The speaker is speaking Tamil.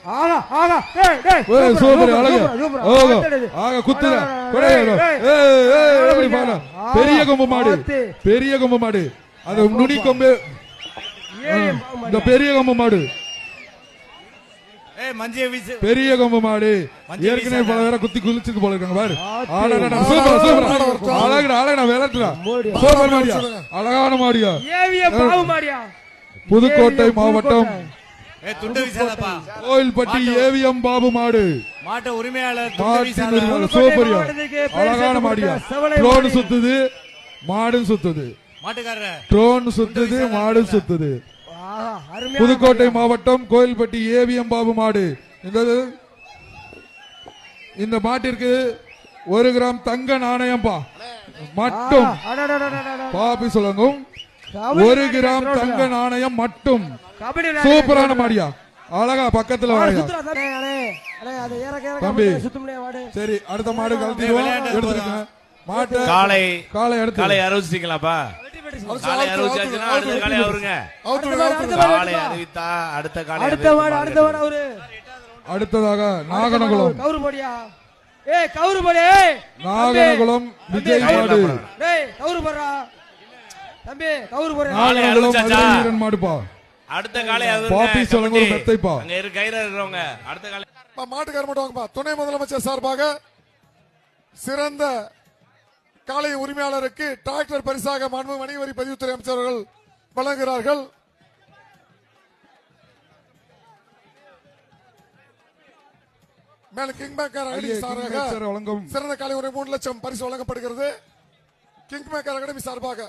ஆகா ஆகா டேய் டேய் சூப்பர் ஆக குத்துற எப்படி பாரு பெரிய கொம்பு மாடு அது நுனி கொம்பு இந்த பெரிய கொம்பு மாடு பெரிய கொம்பு மாடு ஏற்கனவே பல பேரை குத்தி குளிச்சுட்டு போல இருக்காங்க பாரு அழகா விளையாட்டுறா சூப்பர் மாடியா அழகான மாடியா புதுக்கோட்டை மாவட்டம் கோயில்பட்டி ஏவிஎம் பாபு மாடு உரிமையாளர் சூப்பரியா அழகான மாடியா ட்ரோன் சுத்துது மாடு சுத்துது ட்ரோன் சுத்துது மாடு சுத்துது புதுக்கோட்டை மாவட்டம் கோயில்பட்டி ஏவிஎம் பாபு மாடு இந்த மாட்டிற்கு 1 கிராம் தங்க நாணயம் மட்டும் பாப்பி சொல்லுங்க 1 கிராம் தங்க நாணயம் மட்டும் சூப்பரான மாடியா அழகா பக்கத்துல தம்பி சரி அடுத்த மாடு கழட்டிடுவோம் எடுத்துருங்க மாட்டை காலை அறிவிச்சிட்டீங்களாப்பா காலை அறிவிச்சாச்சுன்னா அடுத்த காலை அவருங்க காலை அறிவித்தா அடுத்த காலை அடுத்ததாக நாகனகுளம் நாகனகுளம் விஜய் மாடு நாகனகுளம் மாடுப்பா அடுத்த காலை பாப்பி சொல்லுங்க ஒரு மெத்தைப்பா அங்க இரு கையில இருக்கறவங்க அடுத்த காலை மாட்டுக்கார மட்டும் வாங்கப்பா துணை முதலமைச்சர் சார்பாக சிறந்த காலை உரிமையாளருக்கு டிராக்டர் பரிசாக மாண்பு வணிக வரி பதிவுத்துறை அமைச்சர்கள் வழங்குகிறார்கள். மேல கிங் மேக்கர் அகாடமி சார்பாக சிறந்த காலை உரிமை 3 லட்சம் பரிசு வழங்கப்படுகிறது. கிங் மேக்கர் அகாடமி சார்பாக